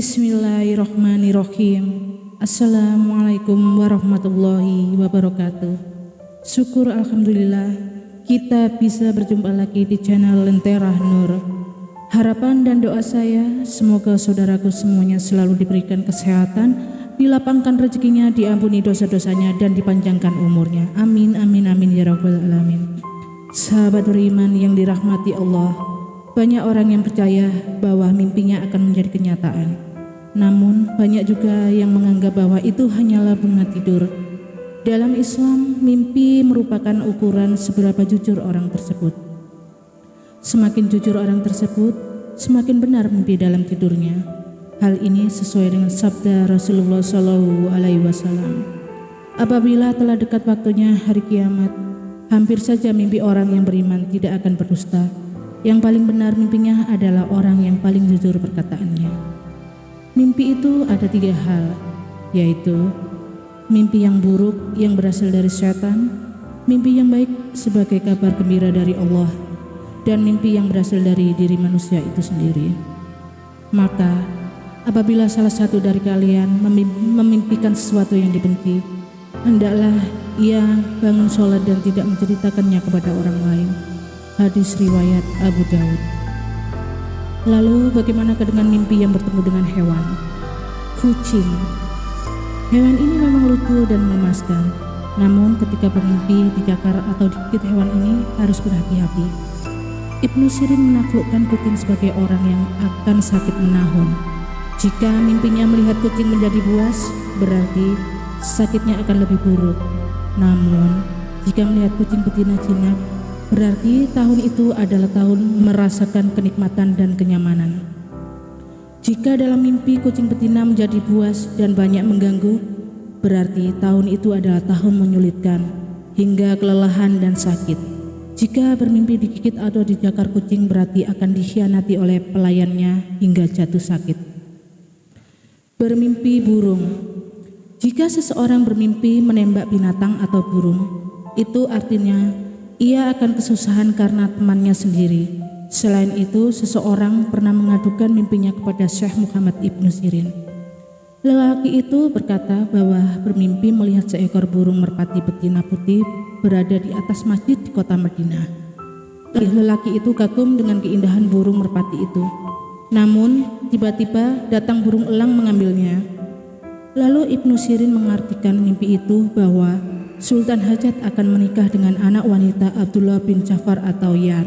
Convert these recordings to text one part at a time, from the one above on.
Bismillahirrahmanirrahim. Assalamualaikum warahmatullahi wabarakatuh. Syukur alhamdulillah kita bisa berjumpa lagi di channel Lentera Nur. Harapan dan doa saya semoga saudaraku semuanya selalu diberikan kesehatan, dilapangkan rezekinya, diampuni dosa-dosanya dan dipanjangkan umurnya. Amin amin amin ya rabbal alamin. Sahabat beriman yang dirahmati Allah, banyak orang yang percaya bahwa mimpinya akan menjadi kenyataan. Namun banyak juga yang menganggap bahwa itu hanyalah bunga tidur. Dalam Islam, mimpi merupakan ukuran seberapa jujur orang tersebut. Semakin jujur orang tersebut, semakin benar mimpi dalam tidurnya. Hal ini sesuai dengan sabda Rasulullah SAW. Apabila telah dekat waktunya hari kiamat, hampir saja mimpi orang yang beriman tidak akan berdusta. Yang paling benar mimpinya adalah orang yang paling jujur perkataannya. Mimpi itu ada 3 hal, yaitu mimpi yang buruk yang berasal dari setan, mimpi yang baik sebagai kabar gembira dari Allah, dan mimpi yang berasal dari diri manusia itu sendiri. Maka apabila salah satu dari kalian memimpikan sesuatu yang dibenci, hendaklah ia bangun sholat dan tidak menceritakannya kepada orang lain. Hadis riwayat Abu Daud. Lalu bagaimana dengan mimpi yang bertemu dengan hewan? Kucing. Hewan ini memang lucu dan memuaskan. Namun ketika bermimpi dicakar atau digigit hewan ini harus berhati-hati. Ibnu Sirin menaklukkan kucing sebagai orang yang akan sakit menahun. Jika mimpinya melihat kucing menjadi buas, berarti sakitnya akan lebih buruk. Namun jika melihat kucing betina jinak, berarti tahun itu adalah tahun merasakan kenikmatan dan kenyamanan. Jika dalam mimpi kucing betina menjadi buas dan banyak mengganggu, berarti tahun itu adalah tahun menyulitkan hingga kelelahan dan sakit. Jika bermimpi digigit atau dicakar kucing, berarti akan dikhianati oleh pelayannya hingga jatuh sakit. Bermimpi burung. Jika seseorang bermimpi menembak binatang atau burung, itu artinya ia akan kesusahan karena temannya sendiri. Selain itu, seseorang pernah mengadukan mimpinya kepada Syekh Muhammad Ibnu Sirin. Lelaki itu berkata bahwa bermimpi melihat seekor burung merpati betina putih berada di atas masjid di kota Madinah. Lelaki itu kagum dengan keindahan burung merpati itu. Namun, tiba-tiba datang burung elang mengambilnya. Lalu Ibnu Sirin mengartikan mimpi itu bahwa Sultan Hajat akan menikah dengan anak wanita Abdullah bin Ja'far atau Yar.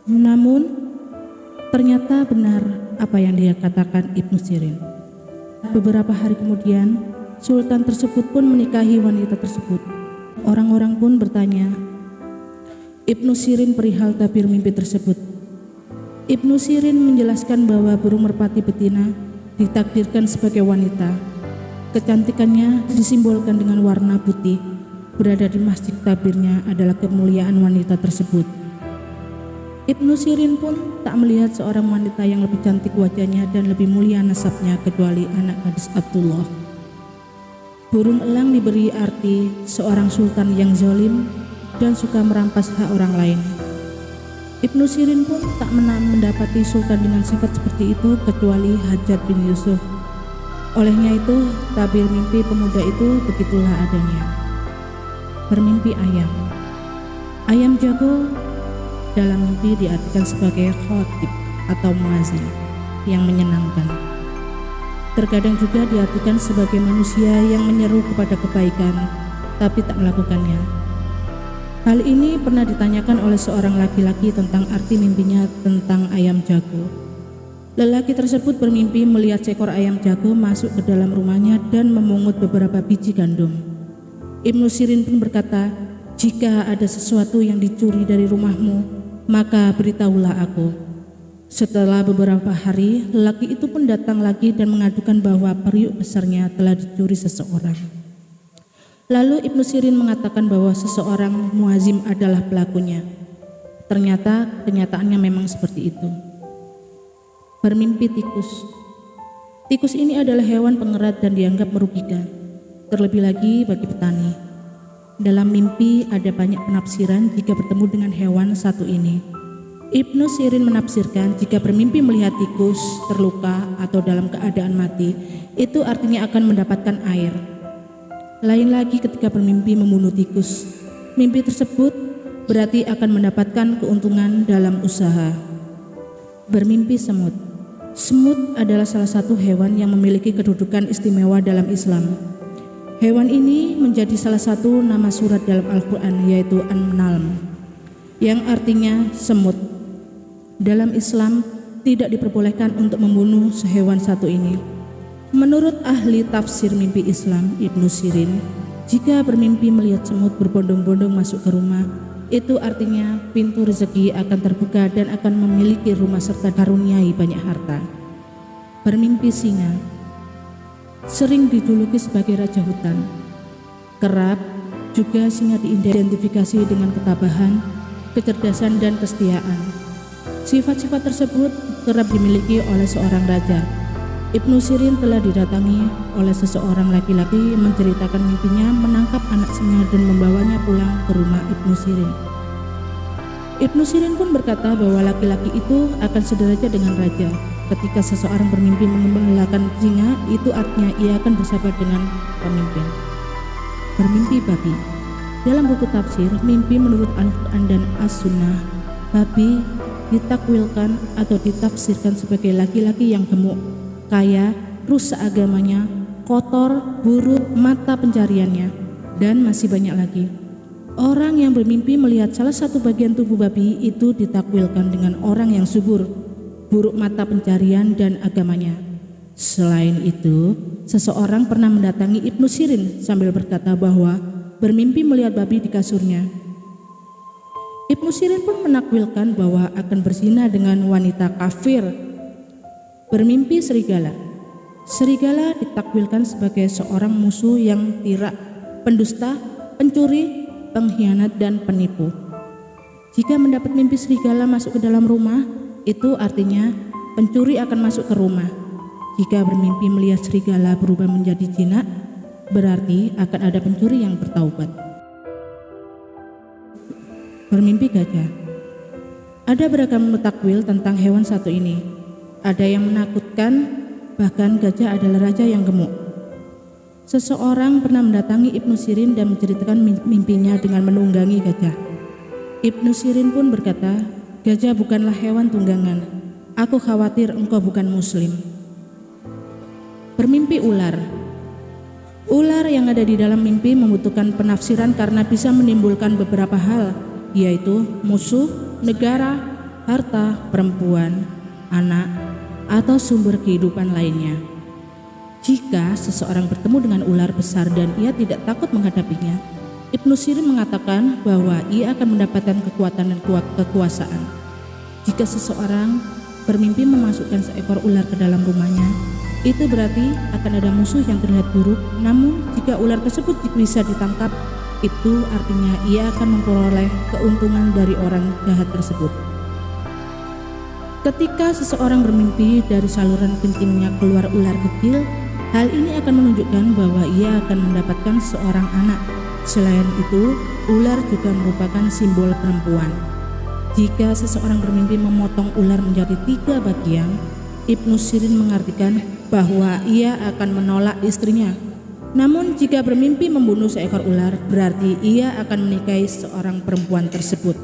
Namun ternyata benar apa yang dia katakan Ibnu Sirin. Beberapa hari kemudian Sultan tersebut pun menikahi wanita tersebut. Orang-orang pun bertanya Ibnu Sirin perihal tabir mimpi tersebut. Ibnu Sirin menjelaskan bahwa burung merpati betina ditakdirkan sebagai wanita. Kecantikannya disimbolkan dengan warna putih. Berada di masjid tabirnya adalah kemuliaan wanita tersebut. Ibnu Sirin pun tak melihat seorang wanita yang lebih cantik wajahnya dan lebih mulia nasabnya kecuali anak gadis Abdullah. Burung elang diberi arti seorang sultan yang zalim dan suka merampas hak orang lain. Ibnu Sirin pun tak mendapati sultan dengan sifat seperti itu kecuali Hajjaj bin Yusuf. Olehnya itu, tabir mimpi pemuda itu begitulah adanya. Bermimpi ayam. Ayam jago dalam mimpi diartikan sebagai khotib atau muazin yang menyenangkan. Terkadang juga diartikan sebagai manusia yang menyeru kepada kebaikan tapi tak melakukannya. Hal ini pernah ditanyakan oleh seorang laki-laki tentang arti mimpinya tentang ayam jago. Lelaki tersebut bermimpi melihat seekor ayam jago masuk ke dalam rumahnya dan memungut beberapa biji gandum. Ibnu Sirin pun berkata, "Jika ada sesuatu yang dicuri dari rumahmu, maka beritahulah aku." Setelah beberapa hari, lelaki itu pun datang lagi dan mengadukan bahwa periuk besarnya telah dicuri seseorang. Lalu Ibnu Sirin mengatakan bahwa seseorang muazim adalah pelakunya. Ternyata kenyataannya memang seperti itu. Bermimpi tikus. Tikus ini adalah hewan pengerat dan dianggap merugikan, terlebih lagi bagi petani. Dalam mimpi ada banyak penafsiran jika bertemu dengan hewan satu ini. Ibnu Sirin menafsirkan jika bermimpi melihat tikus terluka atau dalam keadaan mati, itu artinya akan mendapatkan air. Lain lagi ketika bermimpi membunuh tikus, mimpi tersebut berarti akan mendapatkan keuntungan dalam usaha. Bermimpi semut. Semut adalah salah satu hewan yang memiliki kedudukan istimewa dalam Islam. Hewan ini menjadi salah satu nama surat dalam Al-Quran, yaitu An-Naml, yang artinya semut. Dalam Islam tidak diperbolehkan untuk membunuh sehewan satu ini. Menurut ahli tafsir mimpi Islam Ibnu Sirin, jika bermimpi melihat semut berbondong-bondong masuk ke rumah, itu artinya pintu rezeki akan terbuka dan akan memiliki rumah serta karuniai banyak harta. Bermimpi singa. Sering dijuluki sebagai raja hutan. Kerap juga singa diidentifikasi dengan ketabahan, kecerdasan dan kesetiaan. Sifat-sifat tersebut kerap dimiliki oleh seorang raja. Ibnu Sirin telah didatangi oleh seseorang laki-laki yang menceritakan mimpinya menangkap anak singa dan membawanya pulang ke rumah Ibnu Sirin. Ibnu Sirin pun berkata bahwa laki-laki itu akan sederajat dengan raja. Ketika seseorang bermimpi mengembalakan singa, itu artinya ia akan bersahabat dengan pemimpin. Bermimpi babi. Dalam buku tafsir, mimpi menurut Al-Quran dan As-Sunnah, babi ditakwilkan atau ditafsirkan sebagai laki-laki yang gemuk, kaya, rusak agamanya, kotor, buruk mata pencariannya, dan masih banyak lagi. Orang yang bermimpi melihat salah satu bagian tubuh babi itu ditakwilkan dengan orang yang subur, buruk mata pencarian dan agamanya. Selain itu, seseorang pernah mendatangi Ibnu Sirin sambil berkata bahwa bermimpi melihat babi di kasurnya. Ibnu Sirin pun menakwilkan bahwa akan berzina dengan wanita kafir. Bermimpi serigala. Serigala ditakwilkan sebagai seorang musuh yang tirak, pendusta, pencuri, pengkhianat dan penipu. Jika mendapat mimpi serigala masuk ke dalam rumah, itu artinya pencuri akan masuk ke rumah. Jika bermimpi melihat serigala berubah menjadi jinak, berarti akan ada pencuri yang bertaubat. Bermimpi gajah. Ada beragam takwil tentang hewan satu ini. Ada yang menakutkan, bahkan gajah adalah raja yang gemuk. Seseorang pernah mendatangi Ibnu Sirin dan menceritakan mimpinya dengan menunggangi gajah. Ibnu Sirin pun berkata, gajah bukanlah hewan tunggangan. Aku khawatir engkau bukan muslim. Bermimpi ular. Ular yang ada di dalam mimpi membutuhkan penafsiran karena bisa menimbulkan beberapa hal, yaitu musuh, negara, harta, perempuan, anak, atau sumber kehidupan lainnya. Jika seseorang bertemu dengan ular besar dan ia tidak takut menghadapinya, Ibnu Sirin mengatakan bahwa ia akan mendapatkan kekuatan dan kekuasaan. Jika seseorang bermimpi memasukkan seekor ular ke dalam rumahnya, itu berarti akan ada musuh yang terlihat buruk. Namun jika ular tersebut bisa ditangkap, itu artinya ia akan memperoleh keuntungan dari orang jahat tersebut. Ketika seseorang bermimpi dari saluran kencingnya keluar ular kecil, hal ini akan menunjukkan bahwa ia akan mendapatkan seorang anak. Selain itu, ular juga merupakan simbol perempuan. Jika seseorang bermimpi memotong ular menjadi 3 bagian, Ibnu Sirin mengartikan bahwa ia akan menolak istrinya. Namun jika bermimpi membunuh seekor ular, berarti ia akan menikahi seorang perempuan tersebut.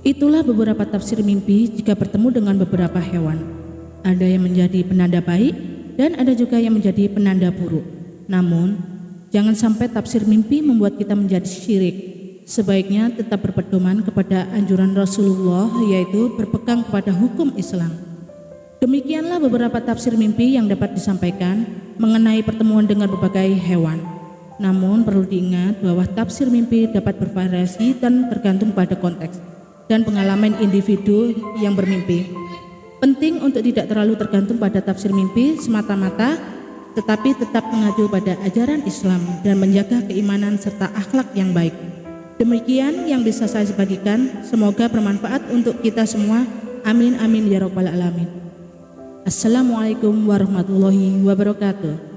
Itulah beberapa tafsir mimpi jika bertemu dengan beberapa hewan. Ada yang menjadi penanda baik dan ada juga yang menjadi penanda buruk. Namun, jangan sampai tafsir mimpi membuat kita menjadi syirik. Sebaiknya tetap berpedoman kepada anjuran Rasulullah, yaitu berpegang kepada hukum Islam. Demikianlah beberapa tafsir mimpi yang dapat disampaikan mengenai pertemuan dengan berbagai hewan. Namun perlu diingat bahwa tafsir mimpi dapat bervariasi dan tergantung pada konteks dan pengalaman individu yang bermimpi. Penting untuk tidak terlalu tergantung pada tafsir mimpi semata-mata, tetapi tetap mengacu pada ajaran Islam dan menjaga keimanan serta akhlak yang baik. Demikian yang bisa saya bagikan, semoga bermanfaat untuk kita semua. Amin amin ya rabbal alamin. Assalamualaikum warahmatullahi wabarakatuh.